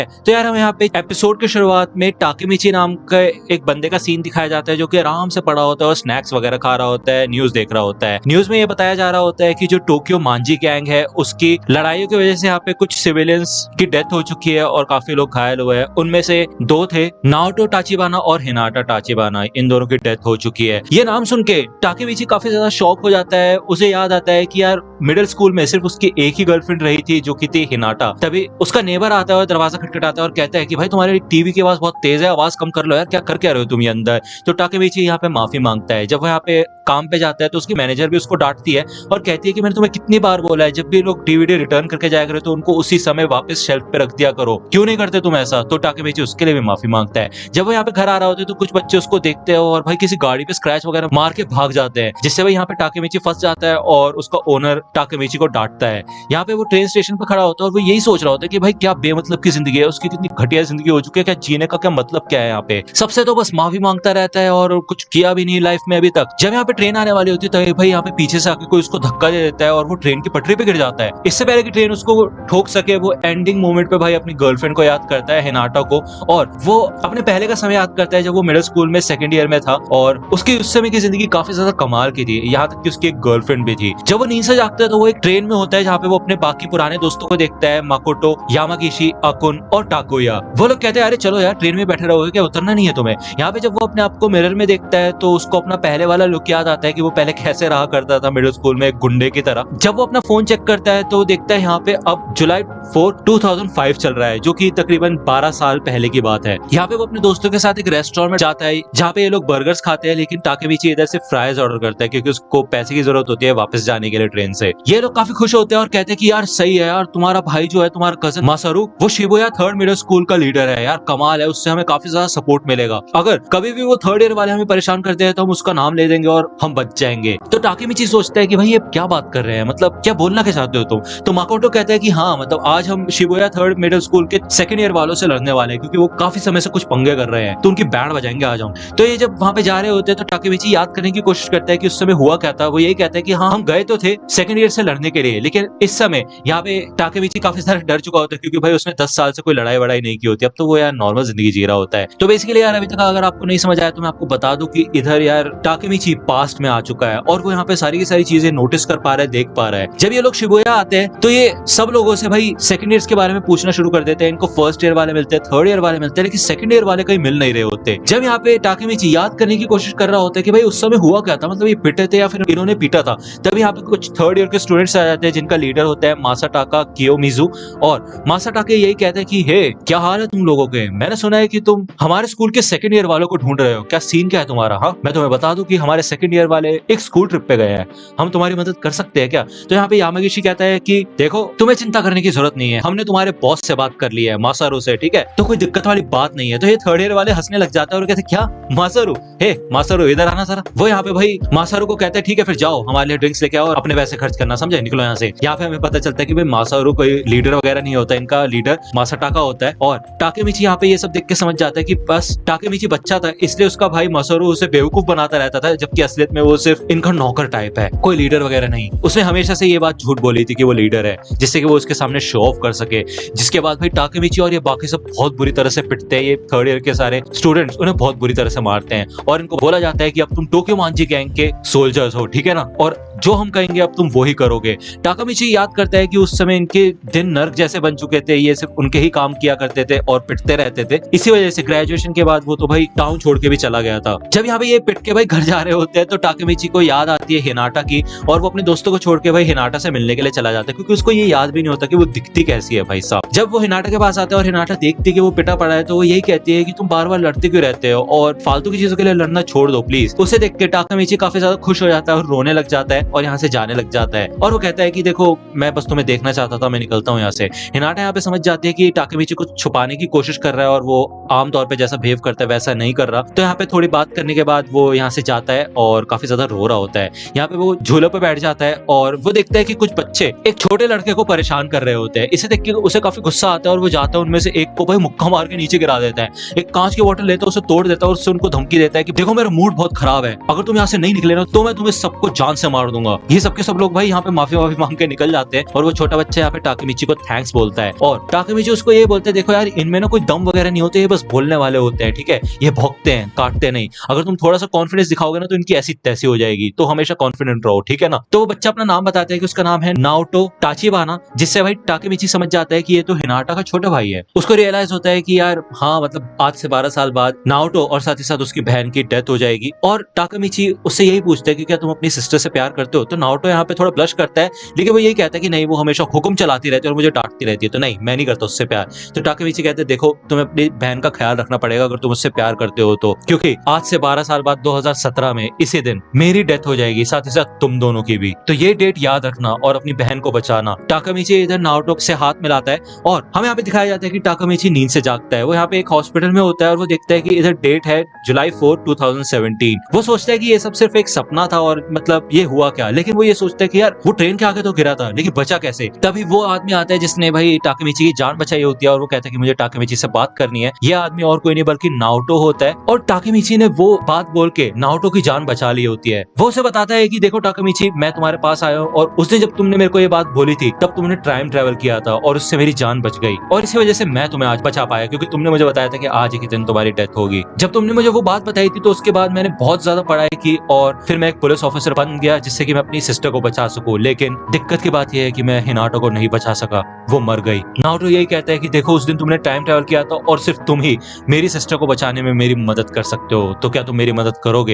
तो यार हम यहाँ पे एपिसोड की शुरुआत में टाकेमिची नाम का एक बंदे का सीन दिखाया जाता है जो कि आराम से पड़ा होता है और स्नैक्स वगैरह खा रहा होता है, न्यूज देख रहा होता है। न्यूज में ये बताया जा रहा होता है कि जो टोक्यो मांजी गैंग है उसकी लड़ाइयों की वजह से यहाँ पे कुछ सिविलियंस की डेथ हो चुकी है और काफी लोग घायल हुए हैं। उनमें से दो थे, नाओटो टाचिबाना और हिनाटा टाचिबाना, इन दोनों की डेथ हो चुकी है। ये नाम सुन के टाकेमिची काफी ज्यादा शॉक हो जाता है। उसे याद आता है कि यार मिडिल स्कूल में सिर्फ उसकी एक ही गर्लफ्रेंड रही थी जो कि थी हिनाटा। तभी उसका नेबर आता है और दरवाजा खटखटाता है और कहता है कि भाई तुम्हारे टीवी की आवाज बहुत तेज है, आवाज कम कर लो यार, क्या रहे हो तुम ये अंदर। तो टाकेमिची यहाँ पे माफी मांगता है। जब वो यहाँ पे काम पे जाता है तो उसकी मैनेजर भी उसको डांटती है और कहती है कि मैंने तुम्हें कितनी बार बोला है जब भी लोग डीवीडी रिटर्न करके जाया करो तो उनको उसी समय वापस शेल्फ पे रख दिया करो, क्यों नहीं करते तुम ऐसा। तो टाकेमिची उसके लिए भी माफी मांगता है। जब वो यहाँ पे घर आ रहा होता है तो कुछ बच्चे उसको देखते हैं और भाई किसी गाड़ी पे स्क्रैच वगैरह मार के भाग जाते हैं, जिससे भाई यहाँ पे टाकेमिची फंस जाता है और उसका ओनर टाकेमिची को डांटता है। यहाँ पे वो ट्रेन स्टेशन पे खड़ा होता है और वो यही सोच रहा होता है कि भाई क्या बेमतलब की जिंदगी है, उसकी कितनी घटिया जिंदगी हो चुकी है, क्या जीने का क्या मतलब क्या है यहाँ पे। सबसे तो बस माफी मांगता रहता है और कुछ किया भी नहीं लाइफ में अभी तक। जब यहाँ पे ट्रेन आने वाली होती है तो भाई यहाँ पे पीछे से आके कोई उसको धक्का दे देता है और वो ट्रेन की पटरी पे गिर जाता है। इससे पहले कि ट्रेन उसको ठोक सके वो एंडिंग मोमेंट पे भाई अपनी गर्लफ्रेंड को याद करता है, हिनाटा को, और वो अपने पहले का समय याद करता है जब वो मिडिल स्कूल में सेकंड ईयर में था और उसकी उस समय की जिंदगी काफी ज्यादा कमाल की थी, यहाँ तक कि उसकी एक गर्लफ्रेंड भी थी। जब वो नींद से जागता है तो वो एक ट्रेन में होता है जहाँ पे वो अपने बाकी पुराने दोस्तों को देखता है, माकोटो, यामागिशी, अकुन और टाकोया। वो लोग कहते हैं अरे चलो यार ट्रेन में बैठे रहोगे क्या, उतरना नहीं है तुम्हें। यहाँ पे जब वो अपने आप को मिरर में देखता है तो उसको अपना पहले वाला लुक याद आता है कि वो पहले कैसे रहा करता था मिडिल स्कूल में, एक गुंडे की तरह। जब वो अपना फोन चेक करता है तो देखता है यहाँ पे अब जुलाई 4, 2005 चल रहा है, जो कि तकरीबन 12 साल पहले की बात है। यहाँ पे वो अपने दोस्तों के साथ एक रेस्टोरेंट में जाता है जहाँ पे ये लोग बर्गर्स खाते हैं, लेकिन टाकेमिची इधर से फ्राइज ऑर्डर करता है क्योंकि उसको पैसे की जरूरत होती है वापस जाने के लिए ट्रेन से। ये लोग काफी खुश होते हैं और कहते हैं कि यार सही है यार, तुम्हारा भाई जो है, तुम्हारा कजन मासारू, वो शिबुया 3rd मिडिल स्कूल का लीडर है यार, कमाल है, उससे हमें काफी ज्यादा सपोर्ट मिलेगा। अगर कभी भी वो 3rd ईयर वाले हमें परेशान करते हैं तो हम उसका नाम ले देंगे और हम बच जाएंगे। तो टाकेमिची सोचता है कि भाई ये क्या बात कर रहे हैं, मतलब क्या बोलना क्या चाहते हो तुम। तो माकोटो कहता है कि हाँ, मतलब आज हम शिबुया 3rd मिडिल स्कूल के सेकंड ईयर वालों से लड़ने वाले हैं क्योंकि वो काफी समय से कुछ पंगे कर रहे हैं, तो उनकी बैंड बजाएंगे आ जाओ। तो ये जब वहां पे जा रहे होते हैं तो टाकेमिची याद करने की कोशिश करता है कि उस समय हुआ क्या था। वो यही कहता है कि हाँ, हम गए तो थे सेकंड ईयर से लड़ने के लिए, लेकिन इस समय यहाँ पे टाकेमिची काफी सारा डर चुका होता है क्योंकि भाई उसने 10 साल से कोई लड़ाई वड़ाई नहीं की होती, अब तो वो यार नॉर्मल जिंदगी जी रहा होता है। तो बेसिकली यार अभी तक अगर आपको नहीं समझ आया तो मैं आपको बता दूं कि इधर यार टाकेमिची पास्ट में आ चुका है और वो यहाँ पे सारी की सारी चीजें नोटिस कर पा रहा है, देख पा रहा है। जब ये लोग शिबुया आते हैं तो ये सब लोगों से भाई सेकंड ईयर के बारे में पूछना शुरू कर देते हैं। इनको फर्स्ट ईयर वाले मिलते हैं, 3rd ईयर वाले मिलते हैं, लेकिन सेकंड ईयर वाले कहीं मिल नहीं रहे होते। जब यहाँ पे टाकेमिची याद करने की कोशिश कर रहा होता है कि भाई उस समय हुआ क्या था, मतलब ये पिटे थे या फिर इन्होंने पीटा था, तब यहाँ पे कुछ 3rd ईयर के स्टूडेंट्स आ जाते हैं जिनका लीडर होता है मासाटाका कियोमिजू। और मासाटाका यही कहते हैं कि हे, क्या हाल है तुम लोगों के, मैंने सुना है कि तुम हमारे स्कूल के सेकंड ईयर वालों को ढूंढ रहे हो, क्या सीन क्या है तुम्हारा। हाँ, मैं तुम्हें बता दूं कि हमारे सेकंड ईयर वाले एक स्कूल ट्रिप पे गए हैं, हम तुम्हारी मदद कर सकते हैं क्या। तो यहाँ पे यामागिशी कहता है कि देखो तुम्हें चिंता करने की जरूरत नहीं है, हमने तुम्हारे बॉस से बात कर ली है, मासारू से, ठीक है, तो कोई दिक्कत वाली बात नहीं है। तो ये 3rd ईयर वाले हंसने लग जाते हैं और कहते क्या मासारू, हे मासारू इधर आना जरा। वो यहाँ पे भाई मासारू को कहते हैं ठीक है फिर जाओ हमारे लिए ड्रिंक्स लेके आओ और अपने पैसे खर्च करना, समझे, निकलो यहाँ से। यहाँ पे हमें पता चलता है कि भाई मासारू कोई लीडर वगैरह नहीं होता, इनका लीडर मासाटाका होता है। और टाकेमिची यहाँ पे ये सब देख के समझ जाता है कि बस टाकेमिची बच्चा था इसलिए उसका भाई मासारू उसे बेवकूफ बनाता रहता था, जबकि असलियत में वो सिर्फ इनका नौकर टाइप है, कोई लीडर वगैरह नहीं। उसने हमेशा से ये बात झूठ बोली थी कि वो लीडर है, जिससे कि वो उसके सामने शो ऑफ कर सके। जिसके बाद भाई टाकेमिची और ये बाकी सब बहुत बुरी तरह से पिटते हैं। ये 3rd ईयर के सारे स्टूडेंट्स उन्हें बहुत बुरी तरह से मारते हैं और इनको बोला जाता है कि अब तुम टोक्यो मांजी गैंग के सोल्जर्स हो, ठीक है ना, और जो हम कहेंगे अब तुम वो ही करोगे। टाकेमिची याद करता है कि उस समय इनके दिन नर्क जैसे बन चुके थे, ये सिर्फ उनके ही काम किया करते थे और पिटते रहते थे। इसी वजह से ग्रेजुएशन के बाद वो तो भाई टाउन छोड़ के भी चला गया था। जब यहाँ पे ये पिट के भाई घर जा रहे होते हैं तो टाकेमिची को याद आती है हिनाटा की और वो अपने दोस्तों को छोड़ के भाई हिनाटा से मिलने के लिए चला जाता है क्योंकि उसको ये याद भी नहीं होता कि वो दिखती कैसी है भाई साहब। जब वो हिनाटा के पास आता है और हिनाटा देखती है कि वो पिटा पड़ा है तो वो यही कहती है कि तुम बार बार लड़ते क्यों रहते हो और फालतू की चीजों के लिए लड़ना छोड़ दो प्लीज। उसे देख के टाकेमिची काफी ज्यादा खुश हो जाता है और रोने लग जाता है और यहाँ से जाने लग जाता है और वो कहता है कि देखो मैं बस तुम्हें देखना चाहता था, मैं निकलता हूँ यहाँ से। हिनाटा यहाँ पे समझ जाती है कि टाकेमिची कुछ छुपाने की कोशिश कर रहा है और वो आमतौर पे जैसा बिहेव करता है वैसा नहीं कर रहा। तो यहाँ पे थोड़ी बात करने के बाद वो यहाँ से जाता है और काफी ज्यादा रो रहा होता है। यहाँ पे वो झूले पे बैठ जाता है और वो देखता है कि कुछ बच्चे एक छोटे लड़के को परेशान कर रहे होते हैं। इसे देख के उसे काफी गुस्सा आता है और वो जाता है उनमें से एक को भाई मुक्का मार के नीचे गिरा देता है। एक कांच की बोतल लेता है, उसे तोड़ देता है और उससे उनको धमकी देता है कि देखो मेरा मूड बहुत खराब है, अगर तुम यहाँ से नहीं निकले ना तो मैं तुम्हें सबको जान से मार दूंगा। दूंगा। ये सबके सब लोग भाई यहाँ पे माफी मांग के निकल जाते हैं और वो छोटा बच्चा यहाँ पे टाकेमिची को थैंक्स बोलता है और टाकेमिची उसको ये बोलते हैं देखो यार इनमें ना कोई दम वगैरह नहीं होते, ये बस बोलने वाले होते हैं, ठीक है, ये भौंकते हैं काटते नहीं। अगर तुम थोड़ा सा कॉन्फिडेंस दिखाओगे ना तो इनकी ऐसी तैसी हो जाएगी, तो हमेशा कॉन्फिडेंट रहो, ठीक है ना। तो वो बच्चा अपना नाम बताता है कि उसका नाम है नाओटो टाचिबाना, जिससे भाई टाकेमिची समझ जाता है कि ये तो हिनाटा का छोटा भाई है। उसको रियलाइज होता है कि यार हाँ मतलब आज से 12 साल बाद नाओटो और साथ ही साथ उसकी बहन की डेथ हो जाएगी। और टाकेमिची उससे यही पूछता है कि क्या तुम अपनी सिस्टर से प्यार करते हो। तो नाओटो यहाँ पे थोड़ा ब्लश करता है, लेकिन वो यही कहता है कि नहीं, वो हमेशा हुक्म चलाती रहती है और मुझे डांटती रहती है, तो नहीं मैं नहीं करता उससे प्यार। तो टाकेमिची कहते हैं देखो तुम्हें अपनी बहन का ख्याल रखना पड़ेगा अगर तुम उससे प्यार करते हो तो, क्योंकि आज से 12 साल बाद 2017 में इसी दिन मेरी डेथ हो जाएगी, साथ ही साथ तुम दोनों की भी, तो ये डेट याद रखना और अपनी बहन को बचाना। टाकेमिची इधर नाओटो से हाथ मिलाता है और हमें यहाँ पे दिखाया जाता है कि टाकेमिची नींद से जागता है। वो यहाँ पे एक हॉस्पिटल में होता है और वो देखता है कि इधर डेट है जुलाई 4, 2017। वो सोचता है कि ये सब सिर्फ एक सपना था और मतलब ये हुआ क्या, लेकिन वो ये सोचता है कि यार वो ट्रेन के आगे तो गिरा था लेकिन बचा कैसे। तभी वो आदमी आता है जिसने भाई टाकेमिची की जान बचाई होती है और वो कहता है कि मुझे टाकेमिची से बात करनी है। ये आदमी और कोई नहीं बल्कि नाओटो होता है और टाकेमिची ने वो बात बोल के नाओटो की जान बचा ली होती है। वो उसे बताता है कि देखो टाकेमिची, मैं तुम्हारे पास आया हूँ और उस दिन जब तुमने मेरे को ये बात बोली थी तब तुमने टाइम ट्रेवल किया था और उससे मेरी जान बच गई और इसी वजह से मैं तुम्हें आज बचा पाया, क्योंकि तुमने मुझे बताया था कि आज ही के दिन तुम्हारी डेथ होगी। जब तुमने मुझे वो बात बताई थी तो उसके बाद मैंने बहुत ज्यादा पढ़ाई की और फिर मैं एक पुलिस ऑफिसर बन गया जिससे कि मैं अपनी सिस्टर को बचा सकूं, लेकिन दिक्कत की बात यह है कि मैं हिनाटो को नहीं बचा सका, वो मर गई। नाओटो यही कहता है कि देखो उस दिन तुमने टाइम ट्रेवल किया था और सिर्फ तुम ही मेरी सिस्टर को बचाने में मेरी मदद कर सकते हो, तो क्या तुम मेरी मदद करोगे।